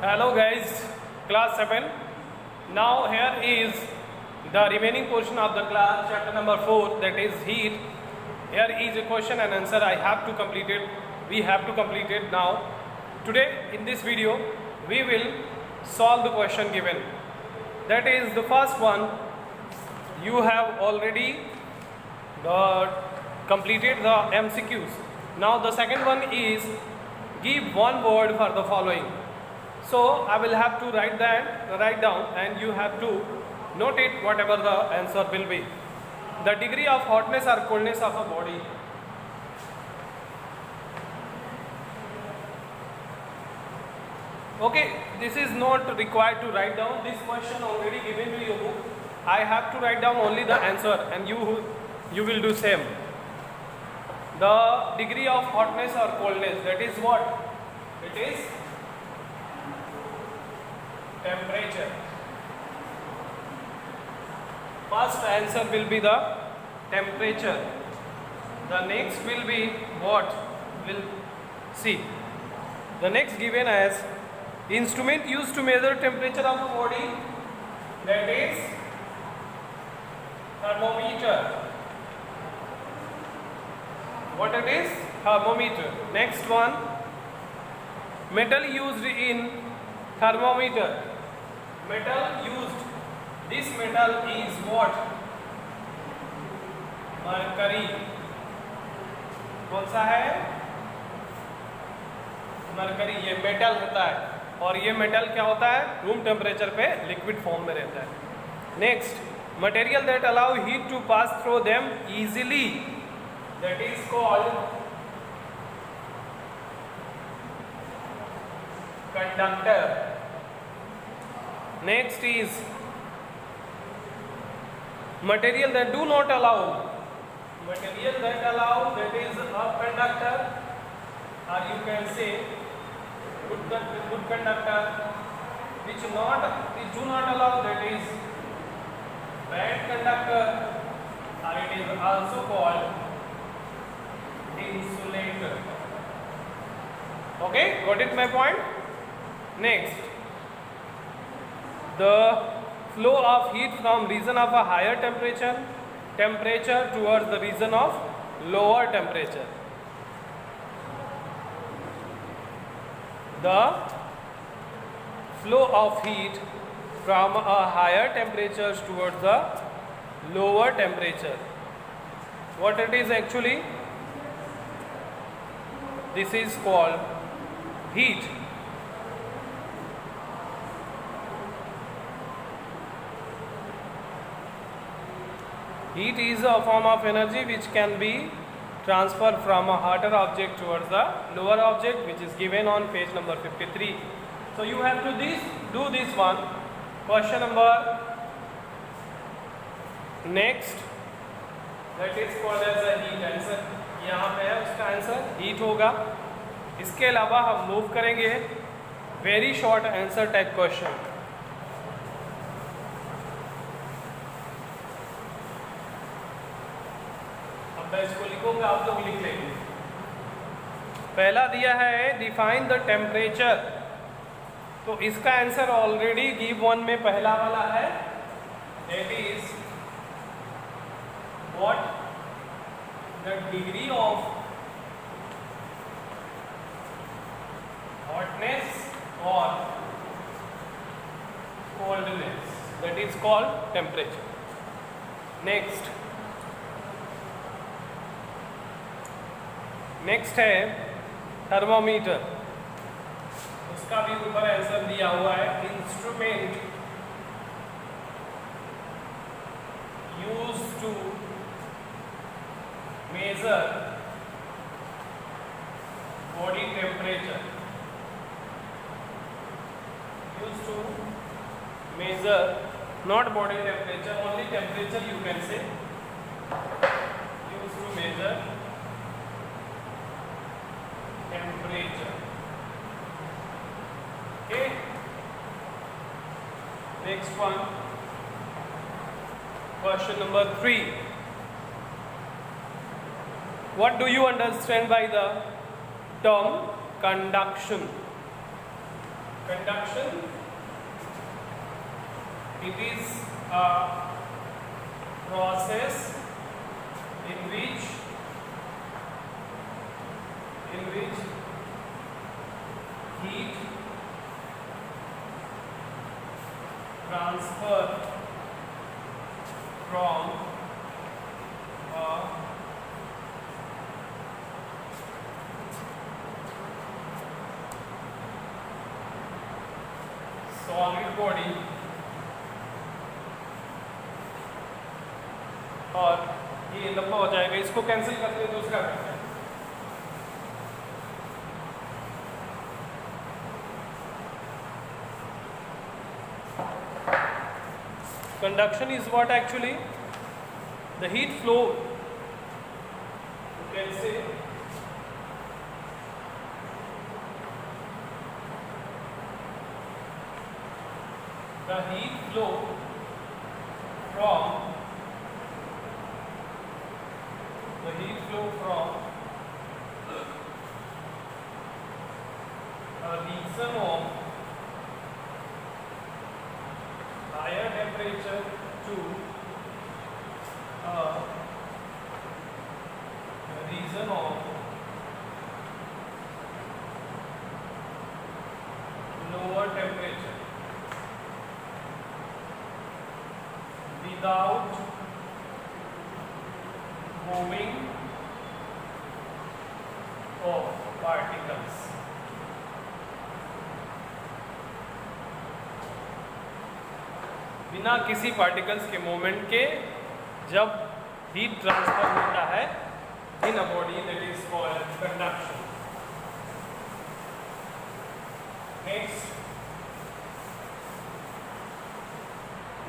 Hello guys, class 7. Now here is the remaining portion of the class, chapter number 4, that is heat. Here is a question and answer. I have to complete it. We have to complete it now. Today in this video we will solve the question given. That is the first one. You have already completed the MCQs. Now the second one is give one word for the following. So I will have to write down and you have to note it whatever the answer will be. The degree of hotness or coldness of a body. Okay, this is not required to write down. This question already given to your book. I have to write down only the answer and you will do same. The degree of hotness or coldness, that is what? It is temperature. First answer will be the temperature. The next will be what? We'll see. The next given as instrument used to measure temperature of the body, that is thermometer. What it is? Thermometer. Next one, metal used in thermometer. Metal used. This metal is what? Mercury. कौन सा है? Mercury. ये metal होता है और ये metal क्या होता है? रूम टेम्परेचर पे लिक्विड फॉर्म में रहता है. Next, material that allow heat to pass through them easily, that is called conductor. Next is material that do not allow. Material that allow, that is a conductor, or you can say good conductor. Which do not allow, that is bad conductor, or it is also called insulator. Okay, got it my point? Next, the flow of heat from region of a higher temperature towards the region of lower temperature. The flow of heat from a higher temperature towards the lower temperature. What it is actually? This is called heat. Heat is a form of energy which can be transferred from a hotter object towards the lower object, which is given on page number 53. So you have to do this one. Question number next, that is called as a heat. Answer यहाँ पे है, उसका answer heat होगा. इसके अलावा हम move करेंगे very short answer type question. अब मैं इसको लिखूंगा, आप लोग लिख लेंगे. पहला दिया है डिफाइन द टेम्परेचर, तो इसका आंसर ऑलरेडी गिव वन में पहला वाला है, that is what? The degree of hotness or coldness, that is called temperature. next है थर्मोमीटर. उसका भी ऊपर आंसर दिया हुआ है. Instrument used to measure body temperature. Used to measure not body temperature, only temperature you can say. Used to measure temperature. Okay. Next one. Question number 3. What do you understand by the term conduction? conduction, it is a process in which heat transfer from a solid body और ये लंबा हो जाएगा, इसको cancel करते हैं, दूसरा करते हैं। Conduction is what actually? The heat flow, you can say, the heat flow from a region of higher temperature to a region of lower temperature without moving of particles. बिना किसी पार्टिकल्स के movement के जब heat transfer होता है in a body, that is called conduction.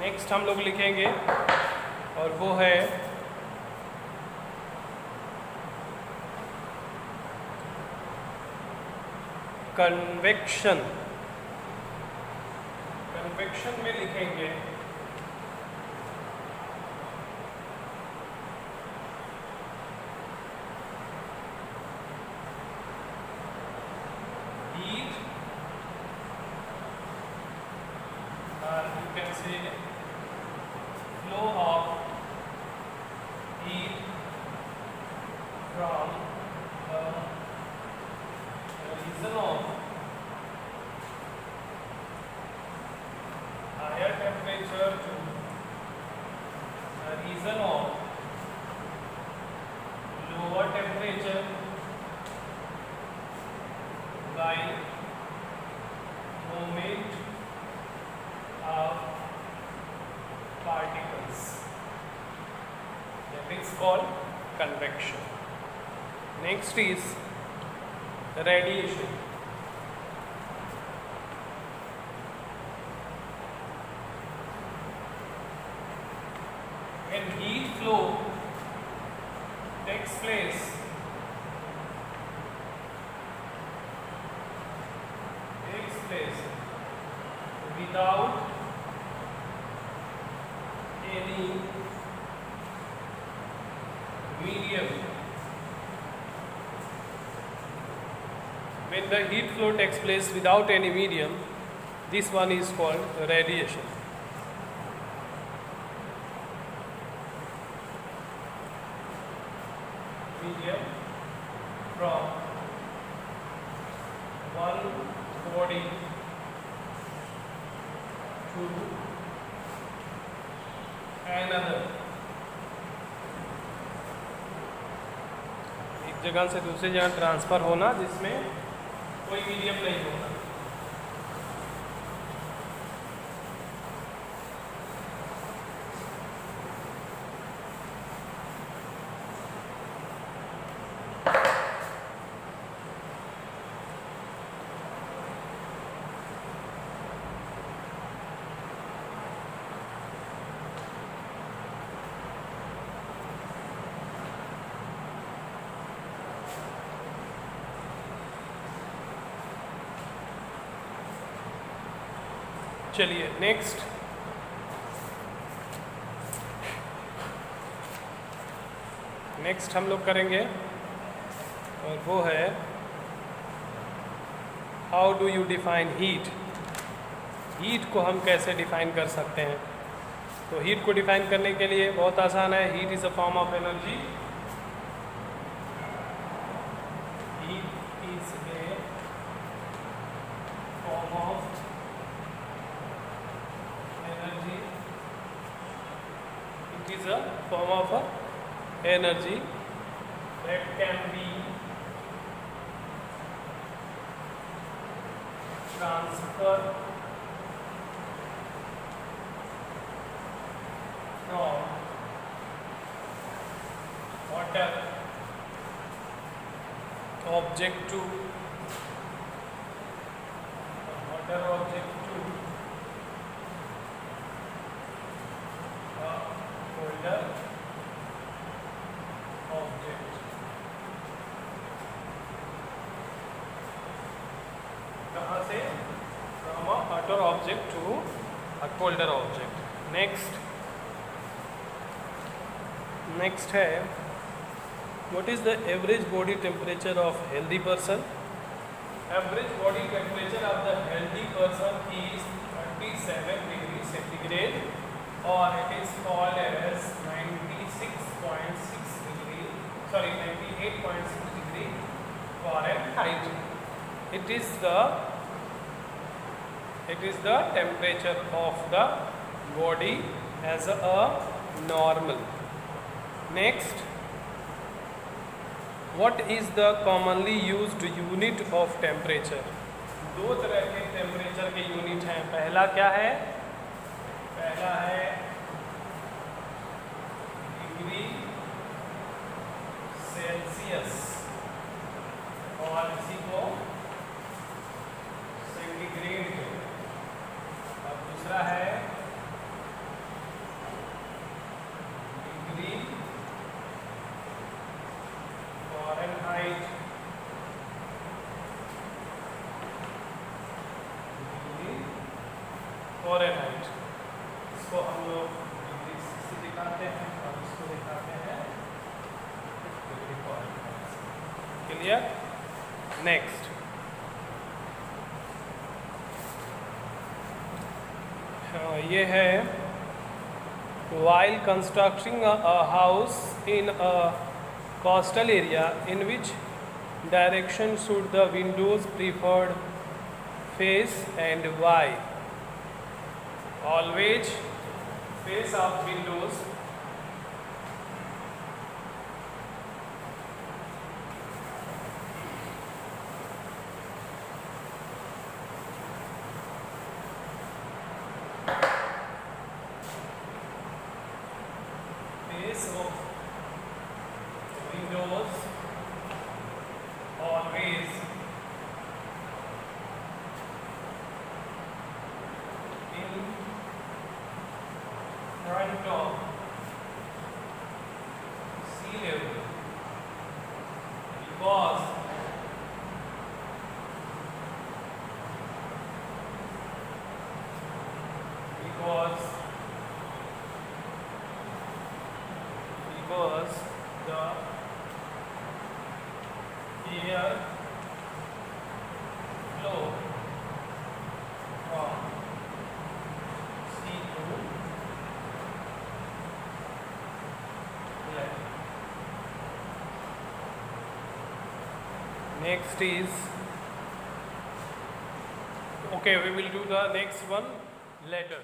Next हम लोग लिखेंगे और वो है कन्वेक्शन। कन्वेक्शन में लिखेंगे heat, you can say flow of heat from the region of higher temperature to a region of lower temperature by movement of particles. That is called convection. Next is radiation. When heat flow takes place without any medium, when the heat flow takes place without any medium, this one is called radiation. Medium from one body to another, एक जगह से दूसरी जगह transfer होना जिसमें कोई medium नहीं होना। चलिए नेक्स्ट हम लोग करेंगे और वो है how do you define heat. Heat को हम कैसे डिफाइन कर सकते हैं। तो हीट को डिफाइन करने के लिए बहुत आसान है। Heat is a form of energy. Heat is a form of energy. It is a form of energy that can be transferred from water object to water object to a colder object. कहाँ से? From a hotter object to a colder object. Next है, what is the average body temperature of healthy person? Average body temperature of the healthy person is 37 degrees centigrade, or it is called as 98.6 degree Fahrenheit. It is the temperature of the body as a normal. Next, what is the commonly used unit of temperature? दो तरह के temperature के unit हैं। पहला क्या है? पहला है डिग्री सेल्सियस, और इसी को सेंटीग्रेड, और दूसरा है डिग्री फ़ारेनहाइट। डिग्री फ़ारेनहाइट, इसको हम लोग डिग्री से दिखाते हैं और इसको दिखाते हैं डिग्री फ़ारेनहाइट। क्लियर? नेक्स्ट, ये है, while constructing a house in a coastal area, in which direction should the windows preferred face and why? Always face of windows of windows always in front of sea level, because the air flow from sea to land. Next is, okay, we will do the next one later.